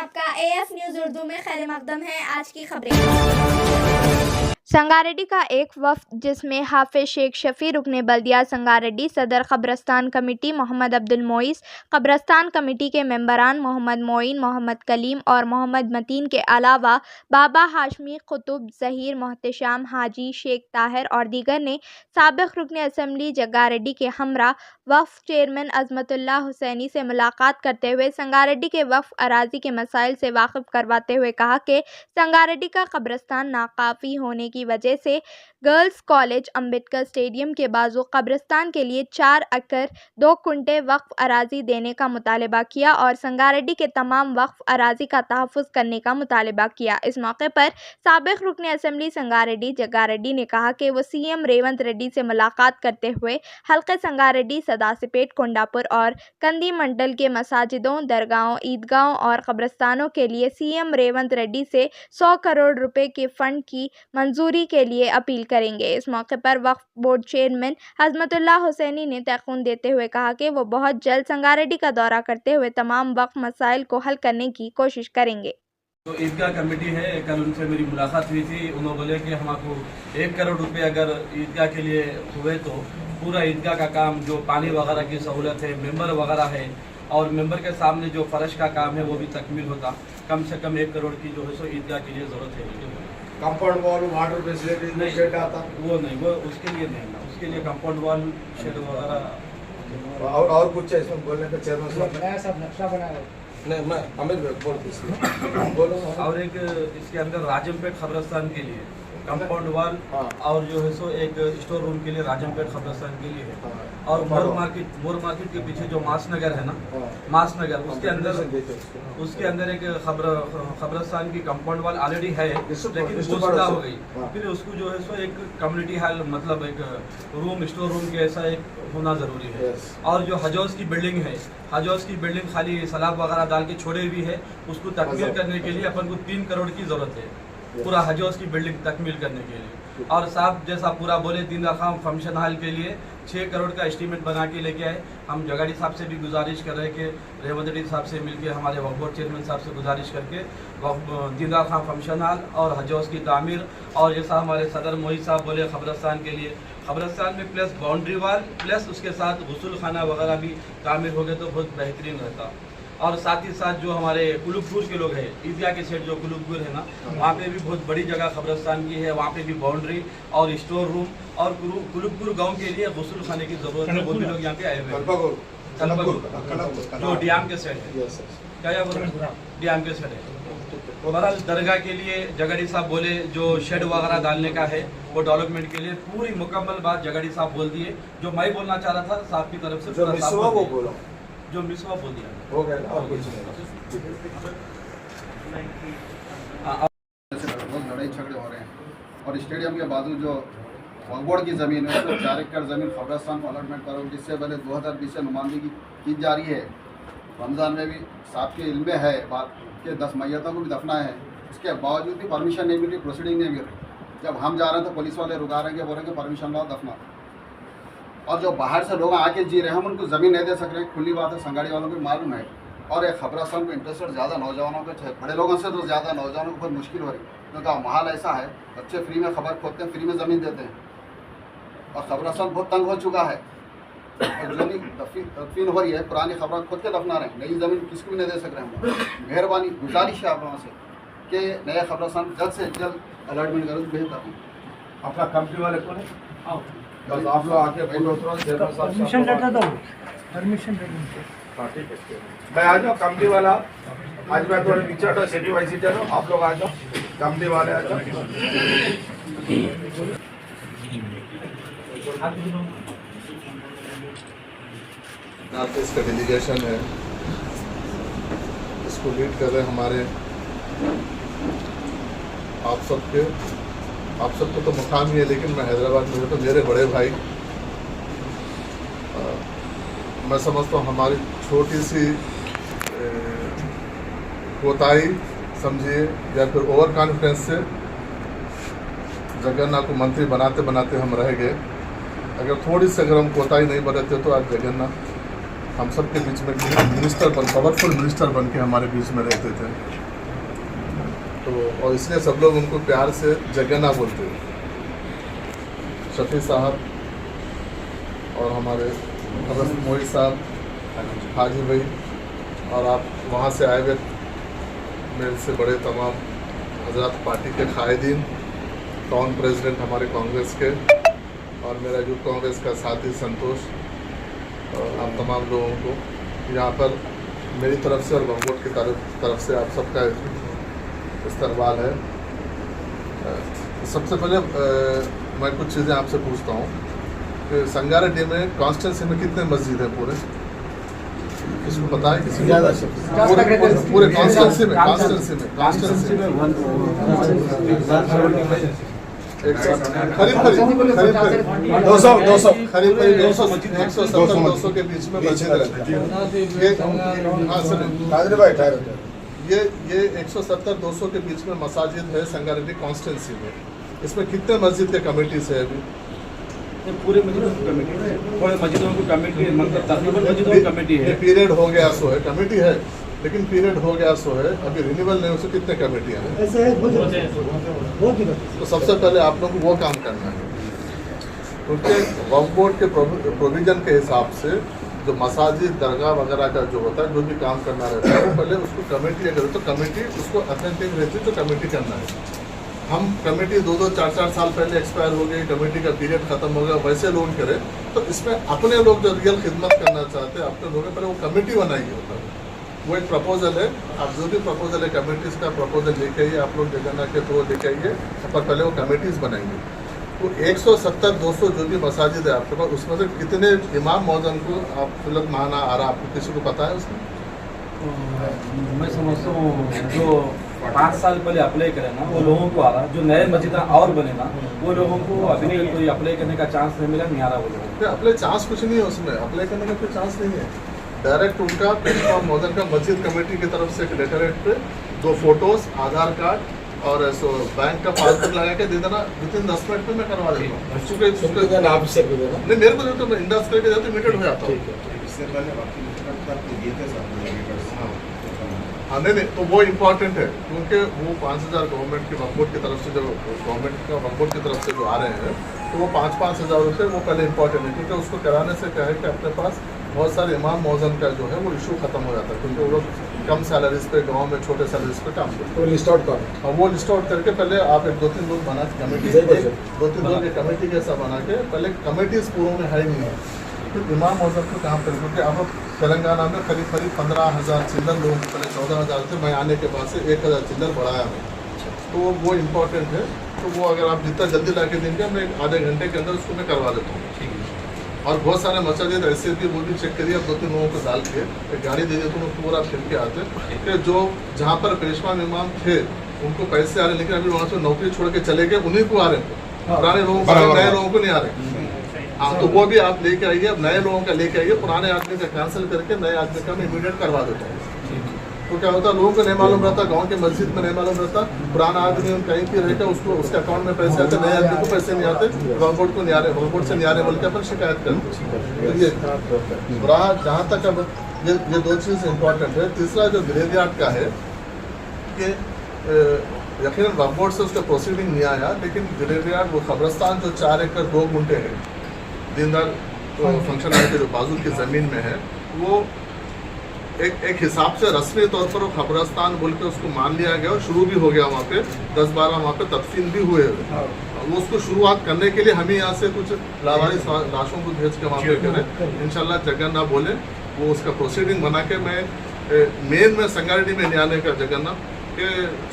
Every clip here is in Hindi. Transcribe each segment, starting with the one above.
आपका AF न्यूज़ उर्दू में खैर मकदम है। आज की खबरें। संगारेड्डी का एक वफ़द जिसमें हाफिज शेख शफी रुकने बल्दिया संगारेड्डी, सदर कब्रस्तान कमेटी मोहम्मद अब्दुल मोइस, कब्रस्तान कमेटी के मेंबरान मोहम्मद मोइन, मोहम्मद कलीम और मोहम्मद मतीन के अलावा बाबा हाशमी, कुतुब, ज़हीर, मोहतशाम, हाजी शेख ताहिर और दीगर ने साबिक़ रुकन असम्बली जग्गारेड्डी के हमरा वफ़द चेयरमैन अज़मतुल्लाह हुसैनी से मुलाकात करते हुए संगारेड्डी के वफ़द अराज़ी के मसाइल से वाकिफ़ करवाते हुए कहा कि संगारेड्डी का कब्रस्तान नाकाफ़ी होने की वजह से गर्ल्स कॉलेज अम्बेडकर स्टेडियम के बाजू कब्रिस्तान के लिए 4 एकड़ 2 कुंटे वक्फ अराजी देने का मुतालबा किया और संगारेड्डी के तमाम वक्फ अराजी का तहफ़्फ़ुज़ करने का मुतालबा किया। इस मौके पर साबिक़ रुकन असम्बली संगारेड्डी जग्गारेड्डी ने कहा कि वो CM रेवंत रेड्डी से मुलाकात करते हुए हल्के संगारेड्डी, सदासिपेट, कोंडापुर और कंदी मंडल के मसाजिदों, दरगाहों, ईदगाहों और कब्रिस्तानों के लिए CM रेवंत रेड्डी से 100 करोड़ रुपए के फ़ंड की मंजूरी के लिए अपील करेंगे। इस मौके पर वक्फ बोर्ड चेयरमैन अज़मतुल्लाह हुसैनी ने तयक़ीन देते हुए कहा कि वो बहुत जल्द संगारेड्डी का दौरा करते हुए तमाम वक्फ मसाइल को हल करने की कोशिश करेंगे। तो ईदगाह कमेटी है, कल उनसे मेरी मुलाकात हुई थी। उन्होंने बोले कि हमको 1 करोड़ रुपए अगर ईदगाह के लिए हुए तो पूरा ईदगाह का काम, जो पानी वगैरह की सहूलत है, मेंबर वगैरह है और मेंबर के सामने जो फर्श का काम है वो भी तकमील होता। कम से कम 1 करोड़ की जो है सो ईदगाह के लिए ज़रूरत है। कंपाउंड वॉल, वाटर फैसिलिटी नहीं, शेड आता वो नहीं, वो उसके लिए नहीं है। उसके लिए कंपाउंड वॉल, शेड वगैरह और कुछ है इसमें बोलने का चेयरमैन साहब बनाया, सब नक्शा बनाया। नहीं, मैं अमित बोलो। और एक इसके अंदर राजमपेट खबरस्तान के लिए कंपाउंड वॉल और जो है सो एक स्टोर रूम के लिए राजमपेट खबरस्तान के लिए है। और मोर मार्केट के पीछे जो मास नगर है ना, मास नगर, उसके अंदर एक खबरस्तान की कंपाउंड वॉल ऑलरेडी है, लेकिन वो सुधा हो गई। फिर उसको जो है सो एक कम्युनिटी हॉल, मतलब एक रूम, स्टोर रूम के ऐसा एक होना ज़रूरी है। और जो हजौस की बिल्डिंग है, हजौस की बिल्डिंग खाली सलाब वगैरह डाल के छोड़े हुई है, उसको तकमील करने के लिए अपन को 3 करोड़ की ज़रूरत है, पूरा हजौस की बिल्डिंग तकमील करने के लिए। और साहब जैसा पूरा बोले, दीनदयाल खान फंक्शन हॉल के लिए 6 करोड़ का एस्टीमेट बना के लेके आए। हम जगाड़ी साहब से भी गुजारिश कर रहे हैं कि रेवंत रेड्डी साहब से मिलकर हमारे वक्फ बोर्ड चेयरमैन साहब से गुजारिश करके दीनदयाल खान फंक्शन हॉल और हजौस की तामीर, और जैसा हमारे सदर मोहित साहब बोले कब्रस्तान के लिए, कब्रस्तान में प्लस बाउंड्री वाल प्लस उसके साथ गुस्ल खाना वगैरह भी तामीर हो गए तो बहुत बेहतरीन रहता। और साथ ही साथ जो हमारे कुलुकपुर के लोग हैं, ईदगाह के सेट जो कुलुकपुर है ना, वहाँ पे भी बहुत बड़ी जगह कब्रस्तान की है, वहाँ पे भी बाउंड्री और स्टोर रूम और कुलुकपुर गांव के लिए गुस्ल खाने की जरूरत है। वो भी लोग यहाँ पे आए हुए हैं, जो डीएम के सेट है, क्या डीएम के सेट है। बहरहाल दरगाह के लिए जगाड़ी साहब बोले जो शेड वगैरह डालने का है वो डेवलपमेंट के लिए पूरी मुकम्मल बात जगाड़ी साहब बोल दिए। जो मैं बोलना चाह रहा था साहब की तरफ से जो मिसवा बोल दिया हो गया ना, और कुछ नहीं। बहुत लड़ाई झगड़े हो रहे हैं और स्टेडियम के बाजू जो वक्फ बोर्ड की ज़मीन है उसमें 4 एकड़ ज़मीन कब्रस्तान को अलॉटमेंट करो, जिससे पहले 2020 से नुमाइंदगी की जा रही है। रमज़ान में भी साहब के इल्म में है बात कि 10 मैयतों को भी दफना है, इसके बावजूद भी परमिशन नहीं मिल रही, प्रोसीडिंग नहीं मिल रही। जब हम जा रहे हैं तो पुलिस वाले रुका रहे हैं, बोल रहे हैं कि परमिशन लाओ दफना। और जो बाहर से लोग आके जी रहे हैं हम उनको ज़मीन नहीं दे सक रहे हैं, खुली बात है, संगाड़ी वालों को मालूम है। और एक खबरस्तान को इंटरेस्टेड ज़्यादा नौजवानों को, बड़े लोगों से तो ज़्यादा नौजवानों को बहुत मुश्किल हो रही है, क्योंकि माहौल ऐसा है, बच्चे फ्री में खबर खोदते हैं, फ्री में ज़मीन देते हैं और खबरस्तान बहुत तंग हो चुका है और ज़मीन तदफीन हो रही है, पुरानी खबर खोद के दफना रहे हैं, नई ज़मीन किसको भी नहीं दे सक रहे हम। मेहरबानी गुजारिश है आप लोगों से कि नया खबरस्तान जल्द से जल्द अलॉटमेंट करो, बेहतर है। अपना कंपनी वाले कौन है? बस आप लोग आके परमिशन लेटर दो, परमिशन लेटर। हाँ ठीक है, मैं आ जाओ कंपनी वाला, आज मैं थोड़ा पीछे हटो, सिटी वाई सिटी हटो, आप लोग आ जाओ, कंपनी वाले आ जाओ। नाते इसका डेलीगेशन है, इसको लीड कर रहे हमारे आप सबको तो मुकाम ही है, लेकिन मैं हैदराबाद में तो मेरे बड़े भाई, मैं समझता हूँ हमारी छोटी सी कोताही समझिए या फिर ओवर कॉन्फिडेंस से जगन्नाथ को मंत्री बनाते बनाते हम रह गए। अगर थोड़ी सी अगर हम कोताही नहीं बरतते तो आज जगन्नाथ हम सब के बीच में मिनिस्टर पावरफुल मिनिस्टर बन के हमारे बीच में रहते थे। तो और इसलिए सब लोग उनको प्यार से जगन्ना बोलते हैं। शफी साहब और हमारे हजरत मोई साहब, हाजी भाई, और आप वहाँ से आए हुए मेरे से बड़े तमाम हजरत पार्टी के कायदीन, टाउन प्रेसिडेंट हमारे कांग्रेस के, और मेरा यूथ कांग्रेस का साथी संतोष, और आप तमाम लोगों को यहाँ पर मेरी तरफ से और बंगोट की तरफ से आप सबका इस्तकबाल है। सबसे पहले मैं कुछ चीज़ें आपसे पूछता हूँ कि संगारेड्डी में कॉन्स्टिट्यूंसी में कितने मस्जिद हैं पूरे? किसको पता है? किसी पूरे कॉन्स्टिट्यूंसी में करीब 170-200 के बीच में मस्जिद रहती है। ये 170-200 के बीच में मसाजिद है संगारेड्डी कॉन्स्टिट्यूंसी में। इसमें कितने मस्जिद के कमेटीज है अभी? पूरे मस्जिदों की कमेटी है, थोड़े मस्जिदों की कमेटी, मतलब तकरीबन मस्जिदों की कमेटी है। पीरियड हो गया सो है, कमेटी है, लेकिन पीरियड हो गया सो है, अभी रिन्यूअल नहीं हो सके। कितने कमेटियाँ हैं? तो सबसे पहले आप लोग को वो काम करना है, क्योंकि वक्फ बोर्ड के प्रोविजन के हिसाब से जो मसाजिद, दरगाह वगैरह का जो होता है, जो भी काम करना रहता है, वो पहले उसको कमेटी अगर तो कमेटी उसको अथेंटिक रहती है तो कमेटी करना है। हम कमेटी 2-2, 4-4 साल पहले एक्सपायर हो गई, कमेटी का पीरियड खत्म हो गया, वैसे लोग करें तो इसमें अपने लोग जो रियल खिदमत करना चाहते हैं अपने लोगों पहले वो कमेटी बनाई होता है। वो एक प्रपोजल है, आप जो भी प्रपोजल है कमेटीज का प्रपोजल लेके आइए, आप लोग जगन्ना के थ्रू लेके आइए, पर पहले वो कमेटीज बनाएंगे। तो 170-200 जो भी मसाजिद है आपके पास, उसमें से कितने इमाम मौजन को आप सुलत माना आ रहा, आपको किसी को पता है उसमें? मैं समझता हूँ जो 5 साल पहले अप्लाई करे ना वो लोगों को आ रहा, जो नए मस्जिद और बने ना वो लोगों को अभी नहीं कोई अप्लाई करने का चांस नहीं मिला, नहीं आ रहा वो लोगों को। अप्लाई चांस कुछ नहीं है उसमें, अप्लाई करने का कोई चांस नहीं है। डायरेक्ट उनका इमाम मौजन का मस्जिद कमेटी की तरफ से एक लेटरेट पे 2 फोटोज, आधार कार्ड और सो बैंक का पासबुक लगा के दे देना, विदिन 10 मिनट में मैं करवा देता हूँ। नहीं मेरे को तो मैं इंडस्ट करके जाते इमीडिएट हो जाता हूँ। हाँ नहीं, तो वो इम्पोर्टेंट है, क्योंकि वो 5000 गवर्नमेंट के वक्फ बोर्ड की तरफ से जो गवर्नमेंट का वक्फ बोर्ड की तरफ से जो आ रहे हैं, तो वो 5-5 हज़ार रुपये वो पहले इम्पोर्टेंट है, क्योंकि उसको कराने से क्या है कि अपने पास बहुत सारे इमाम मौजन का जो है वो इशू खत्म हो जाता है, क्योंकि वो लोग कम सैलरीज पे गांव में छोटे सैलरीज पे काम करते हैं। वो लिस्ट आउट करके पहले आप एक 2-3 लोग बना के कमेटी, 2-3 लोग कमेटी कैसा बना के पहले कमेटीज पूर्व में है नहीं है, तो इमाम मौजन को काम करें, क्योंकि अब तेलंगाना में करीब 15,000 चिल्लर लोगों को पहले 14,000 थे, मैं आने के बाद से 1,000 चिल्लर बढ़ाया मैं, तो वो इम्पोर्टेंट है। तो वो अगर आप जितना जल्दी ला के देंगे मैं आधे घंटे के अंदर उसको मैं करवा देता हूँ। और बहुत सारे मसाजिद ऐसे भी वो भी चेक करिए, अब 2-3 लोगों को डाल के एक गाड़ी दे देते हैं, पूरा फिर के आते कि जो जहाँ पर पेशवा इमाम थे उनको पैसे आ रहे, लेकिन अभी वहाँ से नौकरी छोड़ के चले गए, उन्हीं को आ रहे हैं, पुराने लोगों को, नए लोगों को नहीं आ रहे। हाँ, तो वो भी आप लेके आइए, अब नए लोगों का लेके आइए, पुराने आदमी का कैंसिल करके नए आदमी का मैं इमीडिएट करवा देता हूँ। तो क्या होता है, लोगों को नहीं मालूम रहता, गांव के मस्जिद में नहीं मालूम रहता, पुराना आदमी कहीं भी रहकर उसको उसके अकाउंट में पैसे आते, नए आदमी को पैसे नहीं आते, वक्फ बोर्ड को नहीं आ रहे, वक्फ बोर्ड से नहीं आ रहे बोल के अपन शिकायत करते। तो ये रहा, जहाँ तक अब ये 2 चीज़ इम्पोर्टेंट है। तीसरा जो ग्रेवयार्ड का है कि यकीनन वक्फ बोर्ड से उसका प्रोसीडिंग नहीं आया, लेकिन ग्रेवयार्ड वो कब्रस्तान जो 4 एकड़ 2 गुंठे है दीनदयाल फंक्शन हॉल के जो बाजू की ज़मीन में है, वो एक हिसाब से रस्मी तौर पर वो कब्रस्तान बोल के उसको मान लिया गया और शुरू भी हो गया वहाँ पे 10-12 वहाँ पे तदफीन भी हुए। वो उसको शुरुआत करने के लिए हम ही यहाँ से कुछ लावारिस लाशों को भेज के वहाँ पे करें, इंशाल्लाह जगन्ना बोले वो उसका प्रोसीडिंग बना के मैं मेन में संगारेड्डी में नहीं आने का जगन्ना कि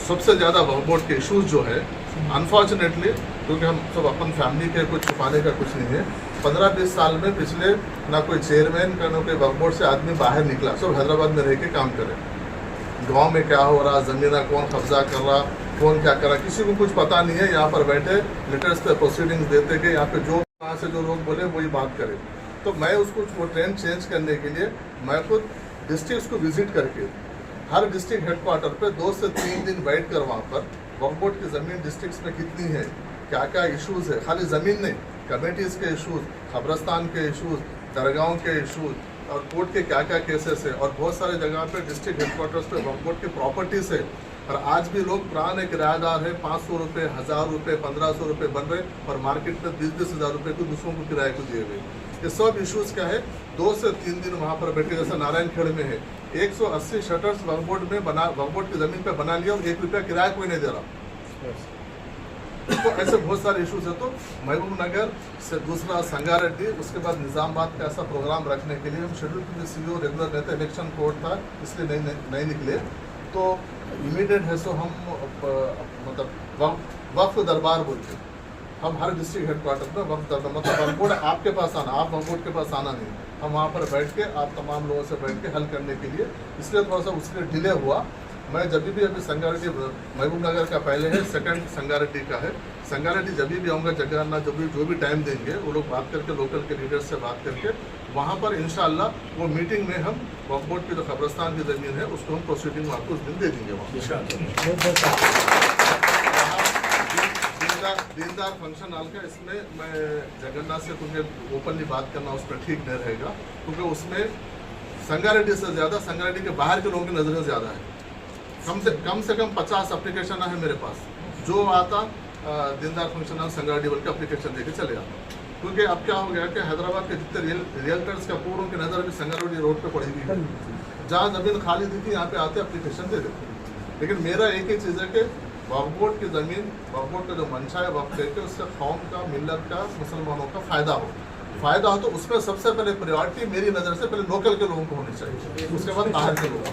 सबसे ज़्यादा वक्फ बोर्ड के इशूज़ जो है अनफॉर्चुनेटली, क्योंकि हम सब अपन फैमिली के कुछ छुपाने का कुछ नहीं है, 15-20 साल में पिछले ना कोई चेयरमैन का ना कोई वक्फ बोर्ड से आदमी बाहर निकला, सब हैदराबाद में रह के काम करे। गांव में क्या हो रहा, ज़मीन कौन कब्जा कर रहा, कौन क्या कर रहा, किसी को कुछ पता नहीं है। यहाँ पर बैठे लेटर्स पे प्रोसीडिंग्स देते कि यहाँ पे जो वहाँ से जो लोग बोले वही बात करें। तो मैं उसको वो ट्रेंड चेंज करने के लिए मैं खुद डिस्ट्रिक्ट को विजिट करके हर डिस्ट्रिक्ट हेडक्वार्टर पे 2 से 3 दिन बैठ कर वहाँ पर वक्फ बोर्ड की ज़मीन डिस्ट्रिक्ट्स में कितनी है, क्या क्या इश्यूज़ है, खाली ज़मीन नहीं, कमेटीज़ के इशूज़, कब्रस्तान के इशूज़, दरगाहों के इशूज़, और कोर्ट के क्या क्या केसेस है, और बहुत सारे जगह पे डिस्ट्रिक्ट हेडक्वार्टर्स पे वक्फ बोर्ड की प्रॉपर्टीज है, और आज भी लोग पुराने किराएदार है, 500 रुपये, 1000 रुपये, 1500 रुपये बन रहे, और मार्केट में 20-20 हज़ार रुपये को दूसरों को किराए को दिए हुए। ये सब इश्यूज क्या है, 2 से 3 दिन वहाँ पर बैठे, जैसा नारायणखेड़ में है 180 शटर्स वक्फ बोर्ड में बना, वक्फ बोर्ड की जमीन पे बना लिया, और 1 रुपया किराया कोई नहीं दे रहा। तो ऐसे बहुत सारे इश्यूज है। तो महबूब नगर से दूसरा संगारेड्डी, उसके बाद निजामाबाद का ऐसा प्रोग्राम रखने के लिए हम शेड्यूल के CEO रेगुलर रहते, इलेक्शन कोड था इसलिए नहीं निकले, तो इमीडिएट है सो हम मतलब वक्फ दरबार बोलते, हम हर डिस्ट्रिक्ट हेडक्वार्टर में वक्फ दरबार, मतलब वक्फ बोर्ड आपके पास आना, आप वक्फ बोर्ड के पास आना नहीं, हम वहाँ पर बैठ के आप तमाम लोगों से बैठ के हल करने के लिए, इसलिए थोड़ा सा उसके डिले हुआ। मैं जब भी अभी संगारेड्डी महबूब नगर का पहले है, सेकंड संगारेड्डी का है, संगारेड्डी जब भी आऊँगा जगन्नाथ जो भी टाइम देंगे वो लोग बात करके लोकल के लीडर्स से बात करके वहाँ पर इंशाअल्लाह वो मीटिंग में हम वक्फ बोर्ड की जो कब्रिस्तान की ज़मीन है उसको हम प्रोसीडिंग में आपको उस दिन दे देंगे। वहाँ दीनदार फंक्शन हॉल का, इसमें मैं जगन्नाथ से क्योंकि ओपनली बात करना उस पर ठीक नहीं रहेगा, क्योंकि उसमें संगारेड्डी से ज़्यादा संगारेड्डी के बाहर के लोगों की नज़रें ज़्यादा है। कम से कम 50 एप्लीकेशन है मेरे पास, जो आता दीनदार फंक्शन हॉल संगारेड्डी बोल के एप्लीकेशन देके चले आता। क्योंकि अब क्या हो गया कि हैदराबाद के जितने रियल्टर्स का पूरों की नज़र भी संगारेड्डी रोड पे पड़ी हुई है, जहाँ ज़मीन खाली दिखी यहाँ पे आते एप्लीकेशन दे देते। लेकिन मेरा एक ही चीज़ है कि वक्फ बोर्ड की ज़मीन, वक्फ बोर्ड का जो मंशा है वक्फ देके उससे कौम का, मिल्लत का, मुसलमानों का फ़ायदा हो तो उसमें सबसे पहले प्रायोरिटी मेरी नज़र से पहले लोकल के लोगों को होनी चाहिए, उसके बाद बाहर के लोगों को।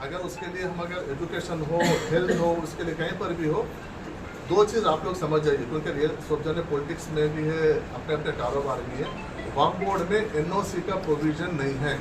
अगर उसके लिए हम अगर एजुकेशन हो, हेल्थ हो, उसके लिए कहीं पर भी हो, 2 चीज़ आप लोग समझ जाइए, क्योंकि रियल सब जने पॉलिटिक्स में भी है, अपने अपने कारोबार भी है। वक्फ बोर्ड में NOC का प्रोविज़न नहीं है।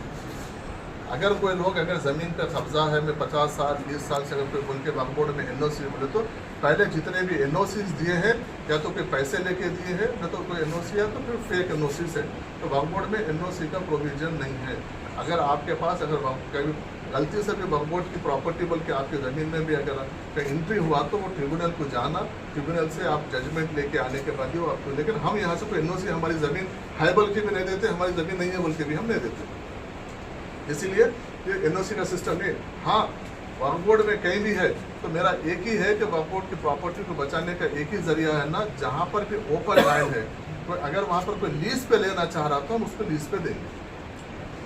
अगर कोई लोग अगर ज़मीन पर कब्जा है, मैं 50 साल 20 साल से अगर कोई बोल के वक्फ बोर्ड में NOC बोले, तो पहले जितने भी NOCs दिए हैं या तो कोई पैसे लेके दिए हैं, न तो कोई NOC है तो फिर फेक NOCs है। तो वक्फ बोर्ड में NOC का प्रोविज़न नहीं है। अगर आपके पास अगर कभी गलती से भी वक्फ बोर्ड की प्रॉपर्टी बोल के आपकी ज़मीन में भी अगर कहीं एंट्री हुआ तो वो ट्रिब्यूनल को जाना, ट्रिब्यूनल से आप जजमेंट लेके आने के बाद ही वो आपको, लेकिन हम यहाँ से कोई NOC हमारी ज़मीन है बोल के भी नहीं देते, हमारी ज़मीन नहीं है बोल के भी हम नहीं देते। इसीलिए ये NOC का सिस्टम नहीं। हाँ, वक्फ बोर्ड में कहीं भी है तो मेरा एक ही है कि वक्फ बोर्ड की प्रॉपर्टी को बचाने का एक ही जरिया है ना, जहाँ पर भी ओपन लैंड है, तो अगर वहाँ पर कोई लीज पे लेना चाह रहा तो हम उसको लीज पे देंगे,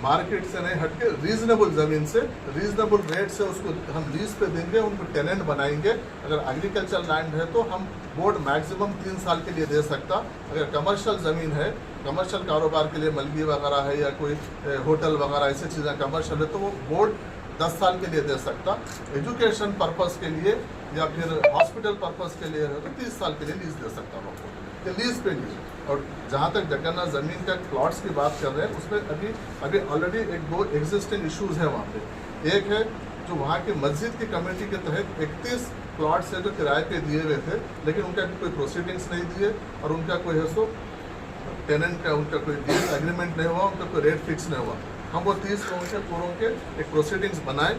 मार्केट से नहीं हटके रीजनेबल ज़मीन से, रीजनेबल रेट से उसको हम लीज पे देंगे, उनको टेनेंट बनाएंगे। अगर एग्रीकल्चर लैंड है तो हम बोर्ड मैक्सिमम 3 साल के लिए दे सकता। अगर कमर्शियल ज़मीन है, कमर्शियल कारोबार के लिए मलबी वगैरह है या कोई होटल वगैरह ऐसी चीज़ें कमर्शियल है तो वो बोर्ड 10 साल के लिए दे सकता। एजुकेशन पर्पज़ के लिए या फिर हॉस्पिटल पर्पज़ के लिए है तो 30 साल के लिए लीज दे सकता हूँ आपको, लीज पे लीज। और जहाँ तक जगन्नाथ ज़मीन का प्लॉट्स की बात कर रहे हैं, उसमें अभी ऑलरेडी 1-2 एग्जिस्टिंग इश्यूज़ हैं वहाँ पे। एक है जो वहाँ की मस्जिद की कमेटी के तहत 31 प्लॉट्स है जो किराए पे दिए हुए थे, लेकिन उनका कोई प्रोसीडिंग्स नहीं दिए और उनका कोई है सो टेनेंट का उनका कोई लीज एग्रीमेंट नहीं हुआ, उनका कोई रेट फिक्स नहीं हुआ। हम वो 30 लोगों के पूरों के एक प्रोसीडिंग्स बनाए,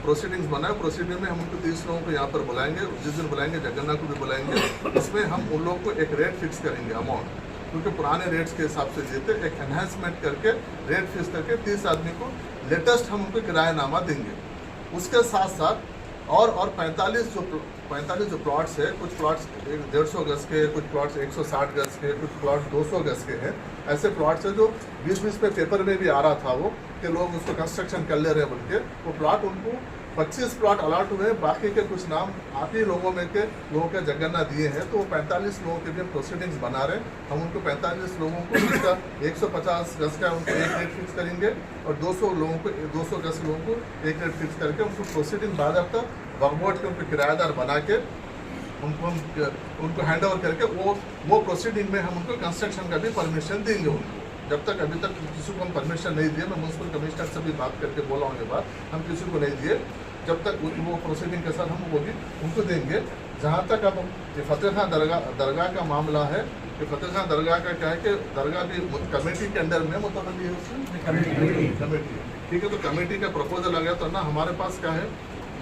प्रोसीडिंग में हम उनको 30 लोगों को यहाँ पर बुलाएंगे, जिस दिन बुलाएंगे जगन्नाथ को भी बुलाएंगे, उसमें हम उन लोगों को एक रेट फिक्स करेंगे अमाउंट, क्योंकि पुराने रेट्स के हिसाब से देते, एक एनहेंसमेंट करके रेट फिक्स करके 30 आदमी को लेटेस्ट हम उनको किरायानामा देंगे। उसके साथ साथ और 45 जो प्लॉट्स है, कुछ प्लॉट्स 150 गज के, कुछ प्लॉट्स 160 गज के, कुछ प्लॉट्स 200 गज के हैं। ऐसे प्लॉट्स है जो 20-20 में पेपर में भी आ रहा था वो कि लोग उसको कंस्ट्रक्शन कर ले रहे हैं बोल के, वो प्लॉट उनको 25 प्लॉट अलॉट हुए, बाकी के कुछ नाम आप ही लोगों में के लोगों के जगन्नाथ दिए हैं, तो वो 45 लोगों के भी प्रोसीडिंग्स बना रहे हैं। हम उनको 45 लोगों को उसका 150 गज का उनको एक रेट फिक्स करेंगे और 200 लोगों को 200 गज लोगों को एक रेट फिक्स करके उनको प्रोसीडिंग बाद तक वक्फ बोर्ड के उनको किराएदार बना के उनको हैंड ओवर करके वो प्रोसीडिंग में हम उनको कंस्ट्रक्शन का भी परमिशन देंगे उनको। जब तक अभी तक किसी को हम परमिशन नहीं दिए, मैं म्यूनसिपल कमिश्नर से भी बात करके बोला हूँ ये बात, हम किसी को नहीं दिए, जब तक वो प्रोसीडिंग के साथ हम वो भी उनको देंगे। जहाँ तक अब ये फतेह खान दरगाह का मामला है, कि फतेह खान दरगाह का क्या है कि दरगाह भी कमेटी के अंडर में मुतवल्ली है उसमें कमेटी, ठीक है। तो कमेटी का प्रपोजल आ गया तो ना हमारे पास क्या है,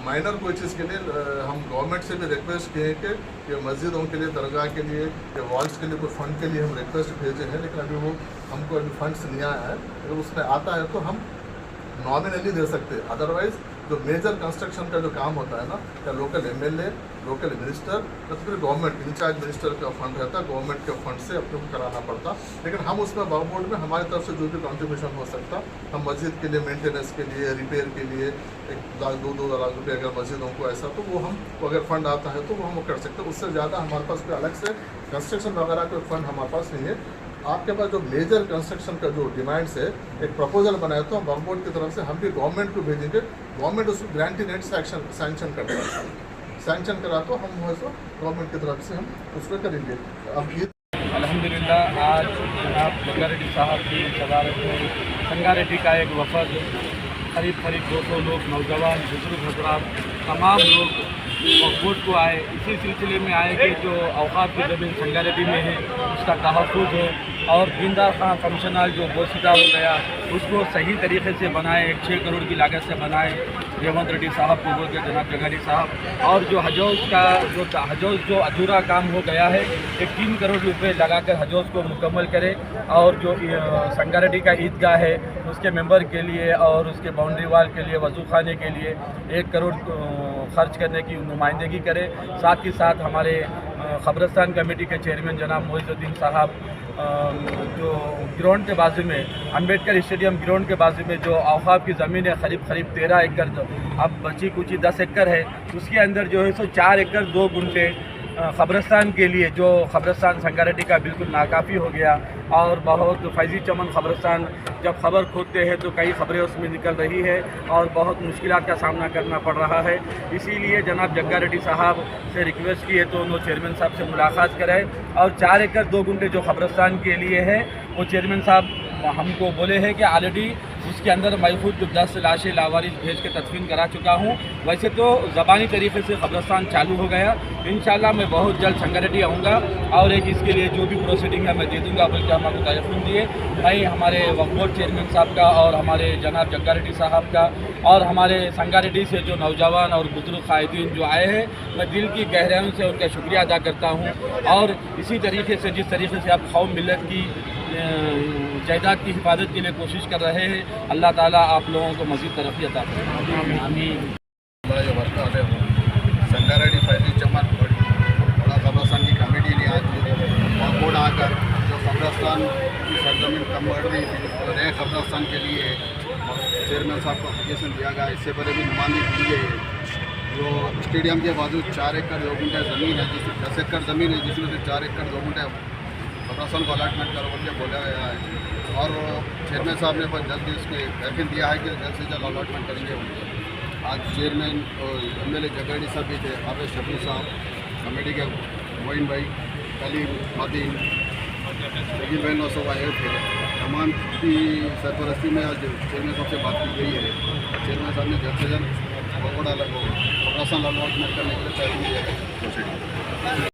माइनर कोई चीज़ के लिए हम गवर्नमेंट से भी रिक्वेस्ट किए कि मस्जिदों के लिए, दरगाह के लिए या वॉल्स के लिए कोई फ़ंड के लिए हम रिक्वेस्ट भेजे हैं, लेकिन अभी वो हमको अभी फंड्स नहीं आया है। अगर उसमें आता है तो हम नॉमिनली दे सकते हैं, अदरवाइज जो मेजर कंस्ट्रक्शन का जो काम होता है ना, या लोकल एमएलए, लोकल मिनिस्टर या फिर गवर्नमेंट इंचार्ज मिनिस्टर का फंड रहता है, गवर्नमेंट के फंड से अपने को कराना पड़ता। लेकिन हम उसमें वक्फ बोर्ड में हमारी तरफ से जो भी कंट्रीब्यूशन हो सकता, हम मस्जिद के लिए मेंटेनेंस के लिए, रिपेयर के लिए 1-2 लाख रुपये अगर मस्जिदों को ऐसा, तो वो हम अगर फंड आता है तो वो हम कर सकते हैं। उससे ज़्यादा हमारे पास कोई अलग से कंस्ट्रक्शन वगैरह कोई फंड हमारे पास नहीं है। आपके पास जो मेजर कंस्ट्रक्शन का जो डिमांड्स है, एक प्रपोजल बनाया तो हम वक्फ बोर्ड की तरफ से हम भी गवर्नमेंट को भेजेंगे, गवर्नमेंट उसको ग्रांटी नेट सैंक्शन करता है, सैंक्शन करा तो हम वैसे गवर्नमेंट की तरफ से हम उसको करेंगे। अब ये अल्हम्दुलिल्लाह आज जनाब जग्गारेड्डी साहब की सदारत में संगारेड्डी का एक वफद करीब 200 लोग, नौजवान, बुजुर्ग हजरात, तमाम लोग वक्फ बोर्ड को आए। इसी सिलसिले में आए कि जो औकाफ की ज़मीन संगारेड्डी में है उसका तहफ़्फ़ुज़ हो और जिंदा खां फंक्शन हॉल जो बोसीदा हो गया उसको सही तरीके से बनाए, 6 करोड़ की लागत से बनाए रेवंत रेड्डी साहब को बोल के जनाब जग्गारेड्डी साहब। और जो हजौज़ जो अधूरा काम हो गया है, एक 3 करोड़ रुपए लगाकर हजौज़ को मुकम्मल करे और जो संगारेड्डी का ईदगाह है उसके मेंबर के लिए और उसके बाउंड्री वाल के लिए, वज़ू खाने के लिए 1 करोड़ खर्च करने की नुमाइंदगी करे। साथ ही साथ हमारे क़ब्रिस्तान कमेटी के चेयरमैन जनाब मोइज़ुद्दीन साहब जो ग्राउंड के बाजू में, अम्बेडकर स्टेडियम ग्राउंड के बाजू में जो औकाफ की ज़मीन है करीब 13 एकड़, अब बची कुछ 10 एकड़ है, उसके अंदर जो है सो 4 एकड़ 2 गुंठे क़ब्रिस्तान के लिए, जो क़ब्रिस्तान संगारेड्डी का बिल्कुल नाकाफ़ी हो गया और बहुत फैज़ी चमन क़ब्रिस्तान जब खबर खोदते हैं तो कई खबरें उसमें निकल रही है और बहुत मुश्किलात का सामना करना पड़ रहा है। इसीलिए जनाब जग्गारेड्डी साहब से रिक्वेस्ट की है तो उन्होंने चेयरमैन साहब से मुलाकात कराए और 4 एकड़ 2 गुंठे जो क़ब्रिस्तान के लिए है वो चेयरमैन साहब हमको बोले हैं कि ऑलरेडी उसके अंदर मैं खुद 10 लाशें लावारिस भेज के तदफीन करा चुका हूँ। वैसे तो ज़बानी तरीके से क़ब्रिस्तान चालू हो गया, इंशाल्लाह मैं बहुत जल्द संगारेड्डी आऊँगा और एक इसके लिए जो भी प्रोसीडिंग है मैं दे दूँगा, बल्कि हमको टेलीफोन दिए। मैं हमारे वक्फ बोर्ड चेयरमैन साहब का और हमारे जनाब जग्गारेड्डी साहब का और हमारे संगारेड्डी से जो नौजवान और बुजुर्ग क़ायदीन जो आए हैं, मैं दिल की गहराइयों से उनका शुक्रिया अदा करता हूँ। और इसी तरीके से जिस तरीके से आप कौम मिल्लत की जायदाद की हिफाजत के लिए कोशिश कर रहे हैं, अल्लाह ताला आप लोगों को मज़ीद तरक्की अता फरमाए। आमीन। संगारेड्डी फैज़ी चमन बड़ा क़ब्रिस्तान की कमेटी ने आज वक्फ बोर्ड आकर जो क़ब्रिस्तान की सरजमीन कम कर दी और नए क़ब्रिस्तान के लिए चेयरमैन साहब को एप्लीकेशन दिया गया। इससे पहले भी नुमाइंदगी की गई है। जो स्टेडियम के बाजू 4 एकड़ 2 गुंठे ज़मीन है, जिसमें 10 एकड़ ज़मीन है, जिसमें से 4 एकड़ 2 गुंठे क़ब्रिस्तान को अलॉटमेंट करो बोल के बोला गया है और चेयरमैन साहब ने पर जल्द इसके यकीन दिया है कि जल्द से जल्द अलॉटमेंट करेंगे उनको। आज चेयरमैन और एमएलए जग्गारेड्डी साहब भी थे, हाफिज़ शफी साहब, कमेटी के मोइन भाई, कलीम, खातिन, शकील भाई नौसो आए थे। तमाम की सरपरस्ती में आज चेयरमैन साहब से बात की गई है। चेयरमैन साहब ने जल्द से जल्द क़ब्रिस्तान अलॉटमेंट करने के लिए तैयारी की है।